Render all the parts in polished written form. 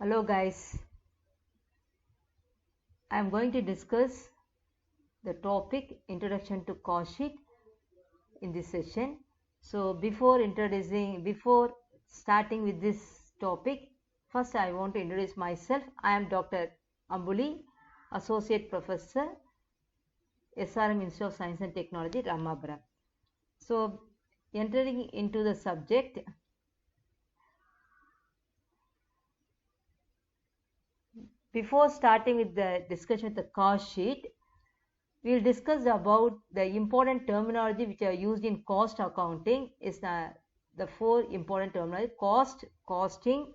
Hello guys, I am going to discuss the topic Introduction to Cost Sheet in this session. So before starting with this topic, first I want to introduce myself. I am Dr. Ambuli, Associate Professor, SRM Institute of Science and Technology, Ramapuram. So entering into the subject, before starting with the discussion of the cost sheet, we will discuss about the important terminology which are used in cost accounting. Is the four important terminology: cost, costing,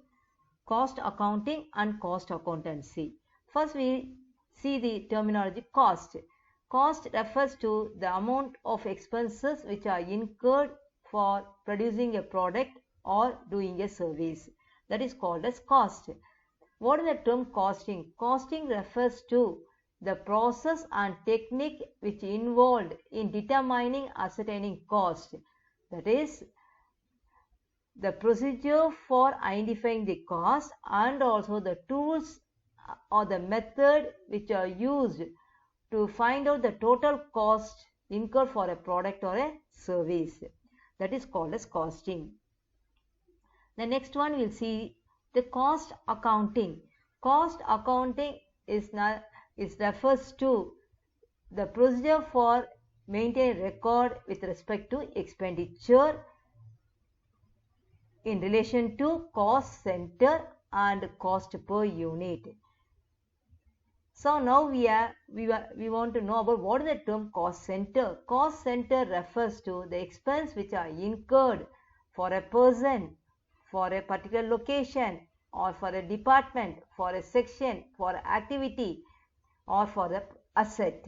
cost accounting and cost accountancy. First we see the terminology cost. Cost refers to the amount of expenses which are incurred for producing a product or doing a service. That is called as cost. What is the term costing? Costing refers to the process and technique which involved in determining ascertaining cost. That is the procedure for identifying the cost and also the tools or the method which are used to find out the total cost incurred for a product or a service. That is called as costing. The next one we'll see the cost accounting. Cost accounting is refers to the procedure for maintaining record with respect to expenditure in relation to cost center and cost per unit. So now we want to know about what is the term cost center. Cost center refers to the expense which are incurred for a person, for a particular location, or for a department, for a section, for activity, or for the asset.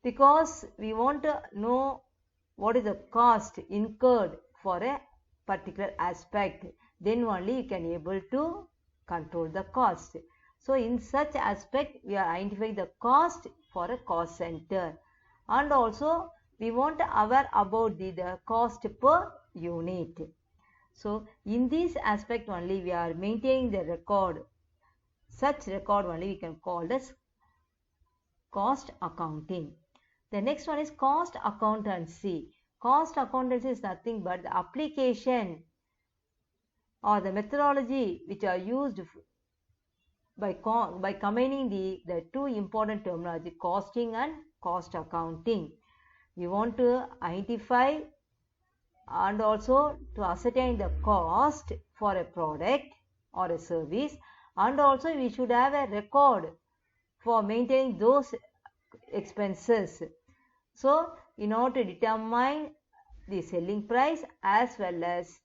Because we want to know what is the cost incurred for a particular aspect, then only you can able to control the cost. So in such aspect we are identifying the cost for a cost center, and also we want to aware about the cost per unit. So in this aspect only we are maintaining the record. Such record only we can call as cost accounting. The next one is cost accountancy. Cost accountancy is nothing but the application or the methodology which are used by combining the two important terminology, costing and cost accounting. We want to identify and also to ascertain the cost for a product or a service, and also we should have a record for maintaining those expenses. So in order to determine the selling price as well as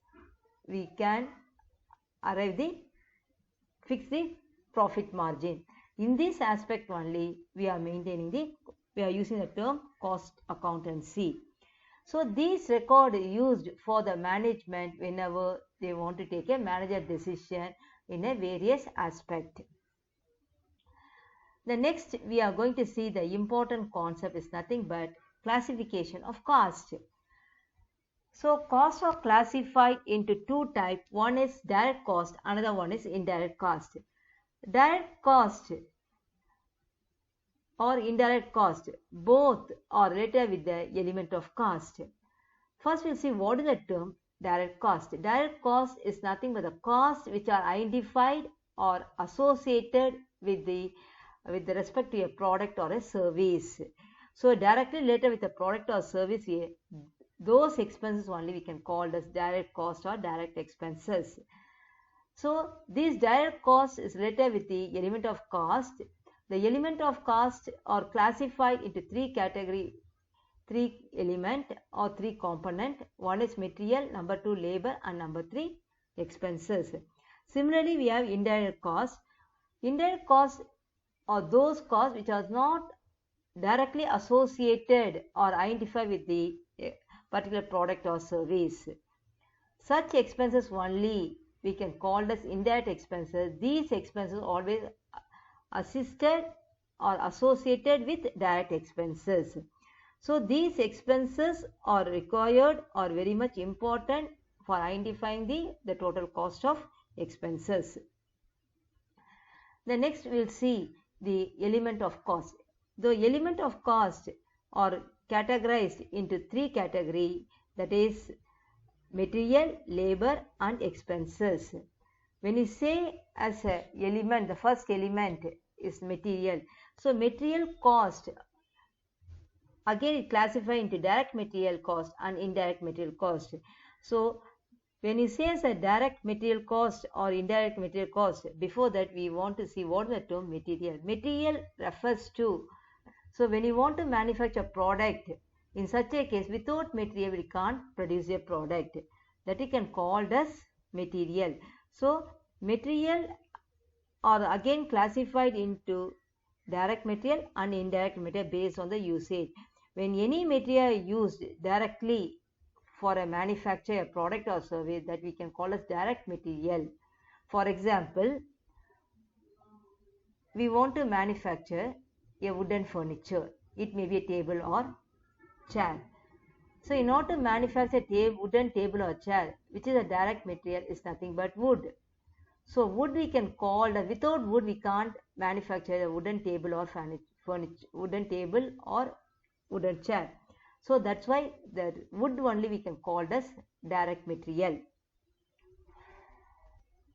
we can fix the profit margin. In this aspect only we are using the term cost accountancy. So these record used for the management whenever they want to take a manager decision in a various aspect. The next we are going to see the important concept is nothing but classification of cost. So costs are classified into two types. One is direct cost, another one is indirect cost. Direct cost or indirect cost, both are related with the element of cost. First we'll see what is the term direct cost. Direct cost is nothing but the costs which are identified or associated with the respect to a product or a service. So directly related with a product or service, those expenses only we can call as direct cost or direct expenses. So this direct cost is related with the element of cost. The element of cost are classified into three element or three component. One is material, number two labor, and number three expenses. Similarly, we have indirect cost. Indirect costs are those costs which are not directly associated or identified with the particular product or service. Such expenses only we can call as indirect expenses. These expenses always assisted or associated with direct expenses. So these expenses are required or very much important for identifying the total cost of expenses. The next we'll see the element of cost. The element of cost are categorized into three categories, that is material, labor and expenses. When you say as a element, the first element is material. So material cost, again it classifies into direct material cost and indirect material cost. So when you say as a direct material cost or indirect material cost, before that we want to see what is the term material. Material refers to, so when you want to manufacture a product, in such a case without material we can't produce a product, that you can call as material. So material are again classified into direct material and indirect material based on the usage. When any material used directly for a manufacture, a product or service, that we can call as direct material. For example, we want to manufacture a wooden furniture. It may be a table or chair. So in order to manufacture a wooden table or chair, which is a direct material, is nothing but wood. So wood we can call, without wood we can't manufacture a wooden table or furniture, wooden table or wooden chair. So that's why the wood only we can call as direct material.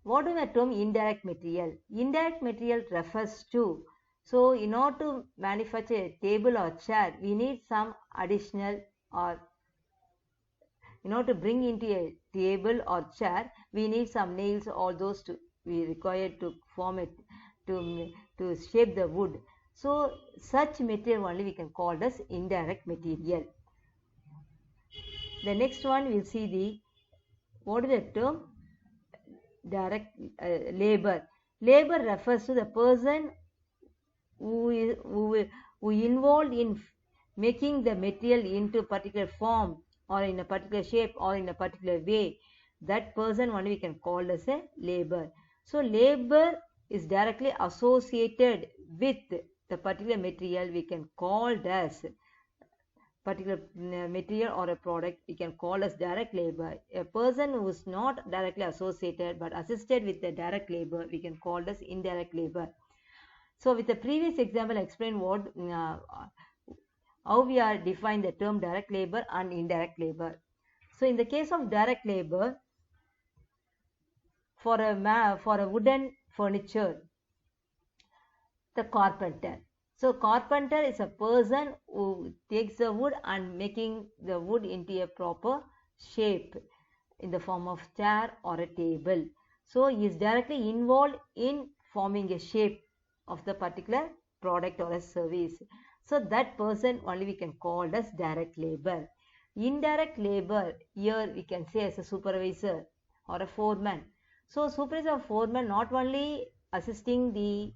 What is the term indirect material? Indirect material refers to, so in order to manufacture a table or chair, we need some additional, or in order to bring into a table or chair, we need some nails, all those to be required to form it, to shape the wood. So such material only we can call as indirect material. The next one we'll see the, what is the term? Direct labor. Labor refers to the person who involved in making the material into a particular form or in a particular shape or in a particular way. That person only we can call as a labor. So labor is directly associated with the particular material we can call as particular material or a product we can call as direct labor. A person who is not directly associated but assisted with the direct labor we can call as indirect labor. So with the previous example I explained what how we are defined the term direct labor and indirect labor. So in the case of direct labor, for a wooden furniture, the carpenter. So carpenter is a person who takes the wood and making the wood into a proper shape in the form of chair or a table. So he is directly involved in forming a shape of the particular product or a service. So that person only we can call as direct labor. Indirect labor, here we can say as a supervisor or a foreman. So supervisor or foreman not only assisting the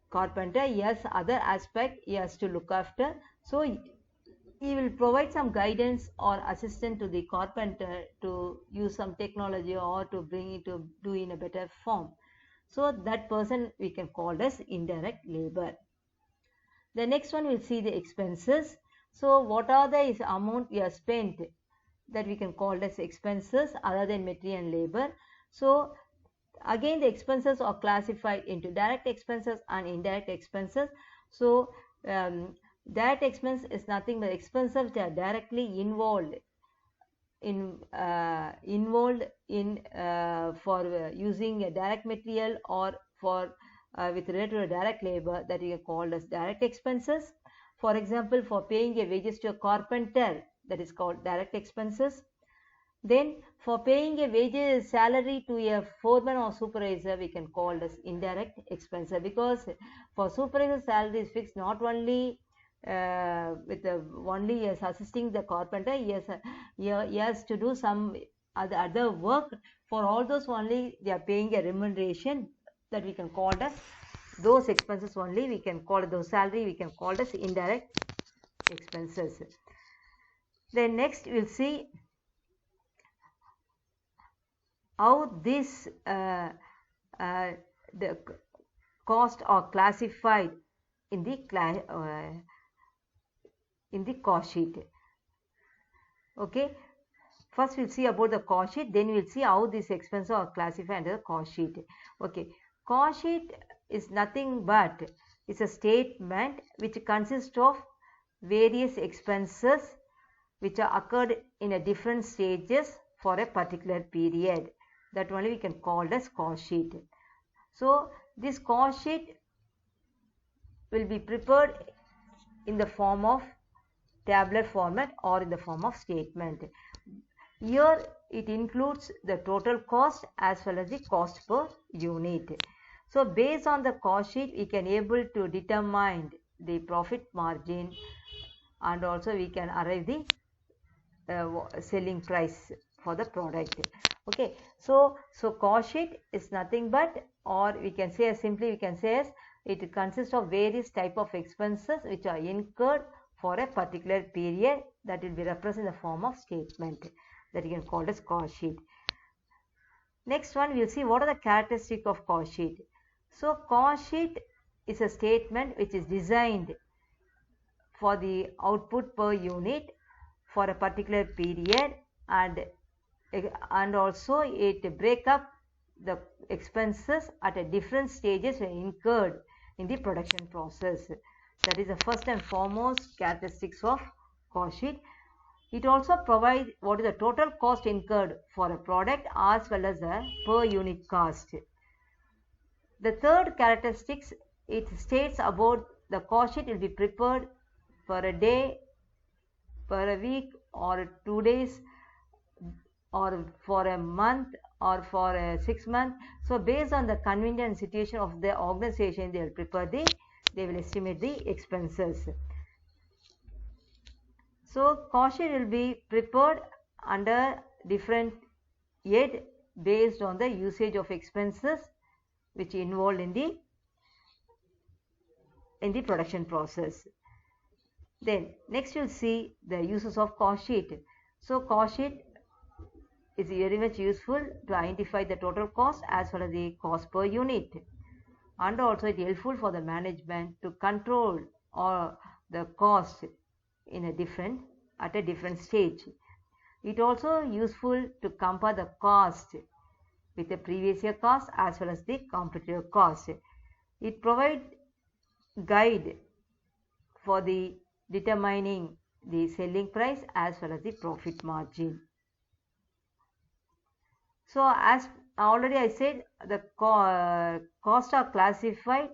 carpenter, yes, other aspect he has to look after. So he will provide some guidance or assistance to the carpenter to use some technology or to bring it to do in a better form. So that person we can call as indirect labor. The next one we'll see the expenses. So what are the amount we have spent that we can call as expenses other than material and labor. So again the expenses are classified into direct expenses and indirect expenses. So direct expense is nothing but expenses which are directly involved in for using a direct material or for with related to direct labor, that is called as direct expenses. For example, for paying a wages to a carpenter, that is called direct expenses. Then for paying a wages salary to a foreman or supervisor, we can call as indirect expenses, because for supervisor salary is fixed not only with only as assisting the carpenter, he has to do some other work. For all those only they are paying a remuneration, that we can call as those expenses only we can call those salary we can call as indirect expenses. Then next we'll see how this the cost are classified in the cost sheet. Okay, first we'll see about the cost sheet, then we'll see how these expenses are classified under the cost sheet. Okay, cost sheet is nothing but it's a statement which consists of various expenses which are occurred in a different stages for a particular period. That only we can call as cost sheet. So this cost sheet will be prepared in the form of tabular format or in the form of statement. Here it includes the total cost as well as the cost per unit. So based on the cost sheet, we can able to determine the profit margin, and also we can arrive the selling price for the product. Okay, so cost sheet is nothing but, or we can say as simply we can say as, it consists of various type of expenses which are incurred for a particular period, that will be represented in the form of statement, that you can call as cost sheet. Next one, we will see what are the characteristics of cost sheet. So cost sheet is a statement which is designed for the output per unit for a particular period, and also it break up the expenses at a different stages incurred in the production process. That is the first and foremost characteristics of cost sheet. It also provides what is the total cost incurred for a product as well as the per unit cost. The third characteristics, it states about the cost sheet will be prepared for a day, for a week, or 2 days, or for a month, or for a 6 months. So based on the convenient situation of the organization, they will prepare they will estimate the expenses. So cost sheet will be prepared under different head based on the usage of expenses which involved in the production process. Then next you'll see the uses of cost sheet. So cost sheet is very much useful to identify the total cost as well as the cost per unit, and also it is helpful for the management to control or the cost at a different stage. It also useful to compare the cost with the previous year cost as well as the competitor cost. It provides guide for the determining the selling price as well as the profit margin. So as already I said, the costs are classified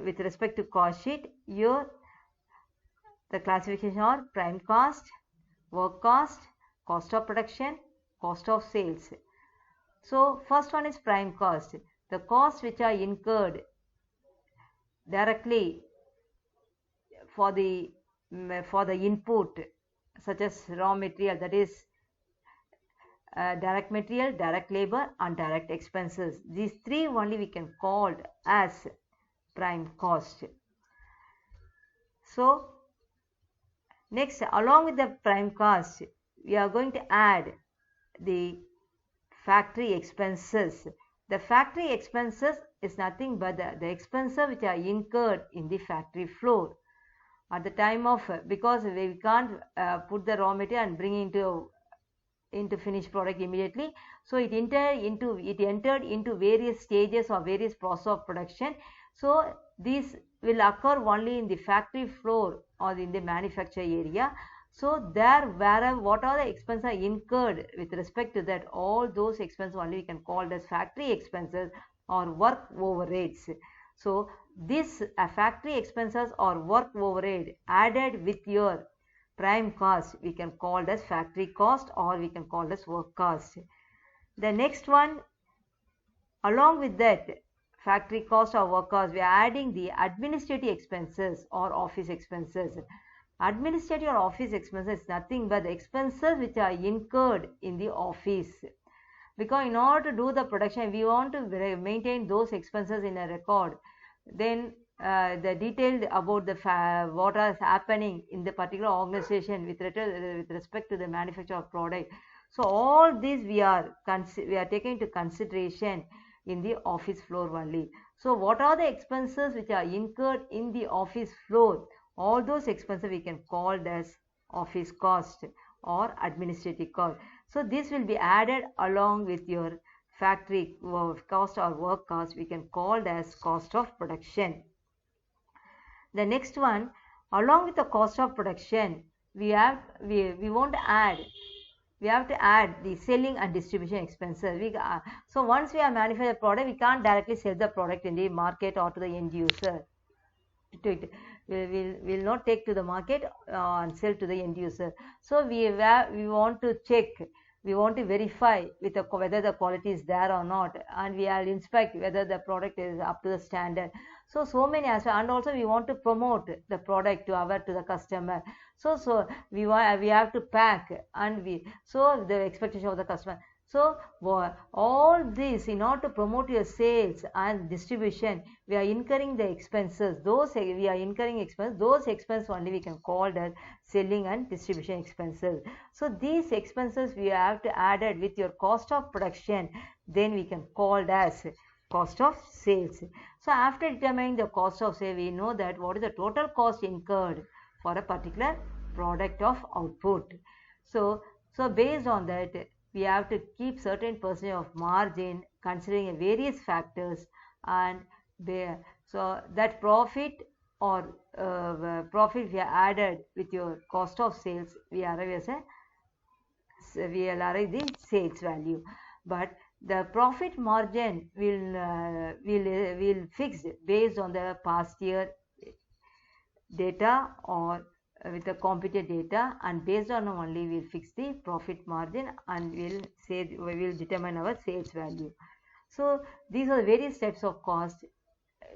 with respect to cost sheet. Here the classification are prime cost, work cost, cost of production, cost of sales. So first one is prime cost, the costs which are incurred directly for the input such as raw material, that is direct material, direct labor, and direct expenses. These three only we can call as prime cost. So next, along with the prime cost, we are going to add the factory expenses. The factory expenses is nothing but the expenses which are incurred in the factory floor at the time of, because we can't put the raw material and bring into finished product immediately. So it entered into various stages or various process of production. So these will occur only in the factory floor or in the manufacture area. So there, wherever what are the expenses are incurred with respect to that, all those expenses only we can call as factory expenses or work overheads. So this factory expenses or work overhead added with your prime cost we can call as factory cost, or we can call as work cost. The next one, along with that factory cost or work cost, we are adding the administrative expenses or office expenses. Administrative or office expenses is nothing but the expenses which are incurred in the office, because in order to do the production we want to maintain those expenses in a record. Then the detail about the what is happening in the particular organization with respect to the manufacture of product. So all these we are taking into consideration in the office floor only. So what are the expenses which are incurred in the office floor? All those expenses we can call as office cost or administrative cost. So this will be added along with your factory cost or work cost. We can call it as cost of production. The next one, along with the cost of production, we want to add the selling and distribution expenses. So once we have manufactured the product, we can't directly sell the product in the market or to the end user. We will not take to the market and sell to the end user. So we want to check, we want to verify whether the quality is there or not, and we will inspect whether the product is up to the standard. So many aspects, and also we want to promote the product to the customer. So we have to pack, and the expectation of the customer. So all this, in order to promote your sales and distribution, we are incurring the expenses. Those expenses only we can call that selling and distribution expenses. So these expenses we have to add it with your cost of production, then we can call it as cost of sales. So after determining the cost of sale, we know that what is the total cost incurred for a particular product of output. So based on that, we have to keep certain percentage of margin considering various factors, and so that profit or profit we are added with your cost of sales, we arrive the sales value. But the profit margin will fix based on the past year data or with the computed data, and based on only we'll fix the profit margin, and we will determine our sales value. So these are the various types of cost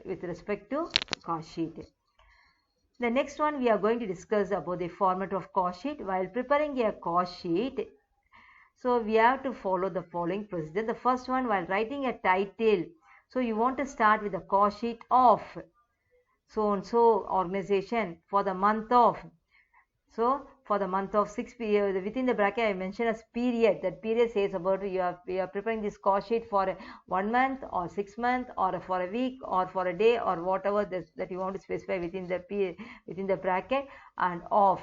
with respect to cost sheet. The next one, we are going to discuss about the format of cost sheet. While preparing a cost sheet, so we have to follow the following procedure. The first one, while writing a title, so you want to start with the cost sheet of so and so organization for the month of. So for the month of 6 period, within the bracket I mentioned as period. That period says about you are preparing this cost sheet for 1 month or 6 months or for a week or for a day or whatever that you want to specify within the bracket, and of.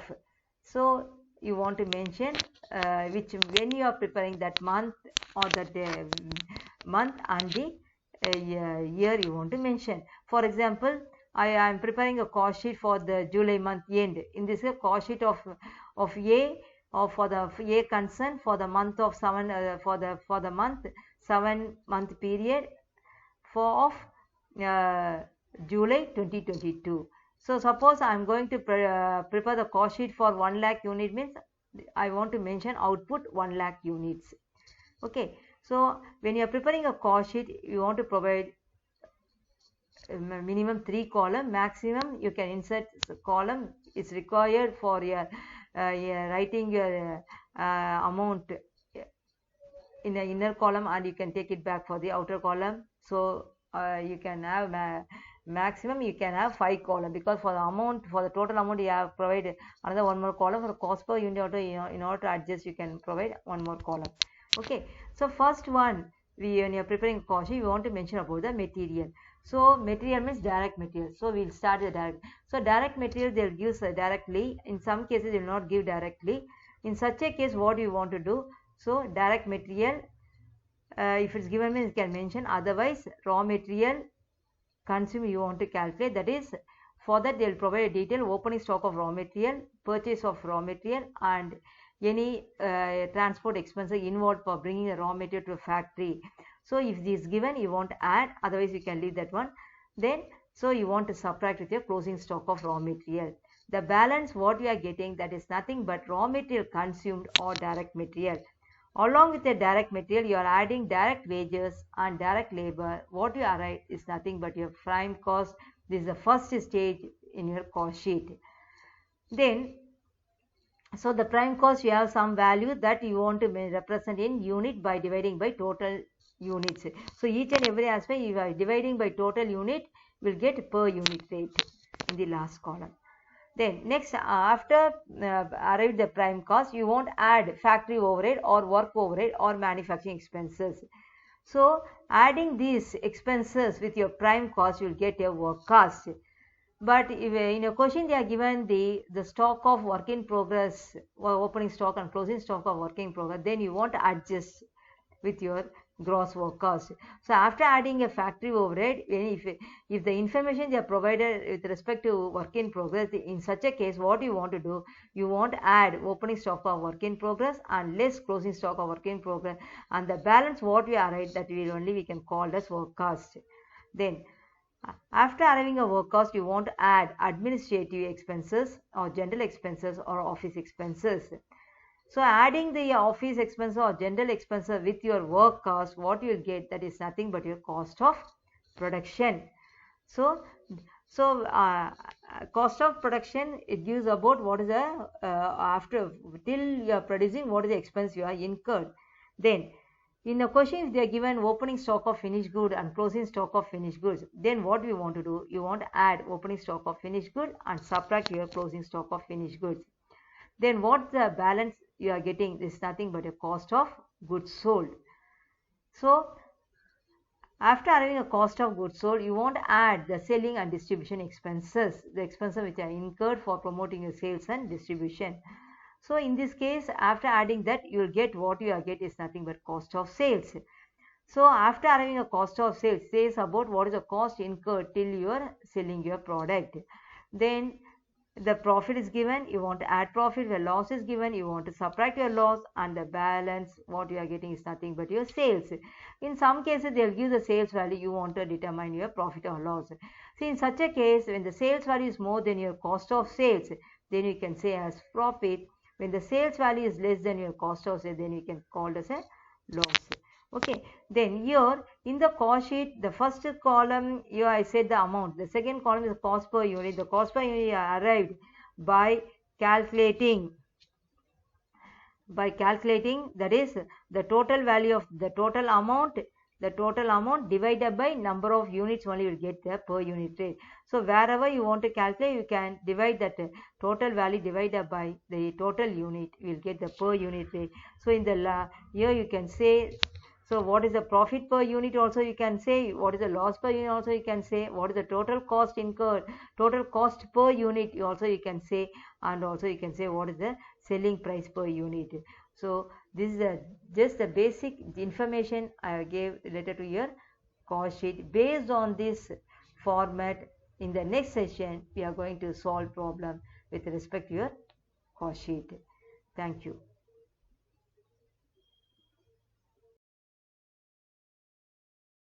So you want to mention when you are preparing that month or that month and the year you want to mention. For example, I am preparing a cost sheet for the July month end. In this cost sheet of A, or for the A concern for the month of 7 for the month 7 month period of July 2022. So suppose I am going to prepare the cost sheet for 1 lakh unit, means I want to mention output 1 lakh units. Okay. So when you are preparing a cost sheet, you want to provide minimum 3 column, maximum you can insert column is required for your writing your amount in the inner column, and you can take it back for the outer column. So you can have maximum you can have 5 column, because for the total amount you have provided another 1 more column. For cost per unit, in order to adjust, you can provide 1 more column. Okay. So first one, when you are preparing cost sheet, we want to mention about the material. So material means direct material. So we'll start the direct. So direct material they'll give directly. In some cases they will not give directly. In such a case, what you want to do? So direct material, if it's given, means you can mention. Otherwise, raw material consume you want to calculate. That is, for that they'll provide a detailed opening stock of raw material, purchase of raw material, and any transport expenses involved for bringing the raw material to a factory. So if this is given, you want to add, otherwise you can leave that one. Then so you want to subtract with your closing stock of raw material. The balance what you are getting, that is nothing but raw material consumed or direct material. Along with the direct material, you are adding direct wages and direct labor. What you arrive is nothing but your prime cost. This is the first stage in your cost sheet. Then so the prime cost, you have some value that you want to represent in unit by dividing by total units. So each and every aspect, you are dividing by total unit, will get per unit rate in the last column. Then next, after arrive the prime cost, you won't add factory overhead or work overhead or manufacturing expenses. So adding these expenses with your prime cost, you will get your work cost. But if in a question they are given the stock of work in progress, or opening stock and closing stock of work in progress, then you want to adjust with your gross work cost. So after adding a factory overhead, if the information they are provided with respect to work in progress, in such a case what you want to do, you want to add opening stock of work in progress and less closing stock of work in progress, and the balance what we arrive, that we can call as work cost. Then after arriving at work cost, you want to add administrative expenses or general expenses or office expenses. So adding the office expense or general expenses with your work cost, what you will get, that is nothing but your cost of production. So cost of production, it gives about what is the after till you are producing, what is the expense you are incurred. Then in a question, if they are given opening stock of finished good and closing stock of finished goods, then what we want to do, you want to add opening stock of finished good and subtract your closing stock of finished goods. Then what the balance you are getting is nothing but a cost of goods sold. So after having a cost of goods sold, you want to add the selling and distribution expenses, the expenses which are incurred for promoting your sales and distribution. So in this case, after adding that, you will get what you get is nothing but cost of sales. So after having a cost of sales, says about what is the cost incurred till you are selling your product. Then the profit is given, you want to add profit. The loss is given, you want to subtract your loss, and the balance what you are getting is nothing but your sales. In some cases they'll give the sales value, you want to determine your profit or loss. So in such a case, when the sales value is more than your cost of sales, then you can say as profit. When the sales value is less than your cost of sales, then you can call it as a loss. Okay, then here in the cost sheet, the first column here I said the amount, the second column is the cost per unit. The cost per unit arrived by calculating, that is the total value of the total amount divided by number of units, only you will get the per unit rate. So wherever you want to calculate, you can divide that total value divided by the total unit, you will get the per unit rate. So in the here you can say, so what is the profit per unit also you can say, what is the loss per unit also you can say, what is the total cost incurred, total cost per unit also you can say, and also you can say what is the selling price per unit. So this is just the basic information I gave related to your cost sheet. Based on this format, in the next session we are going to solve problem with respect to your cost sheet. Thank you.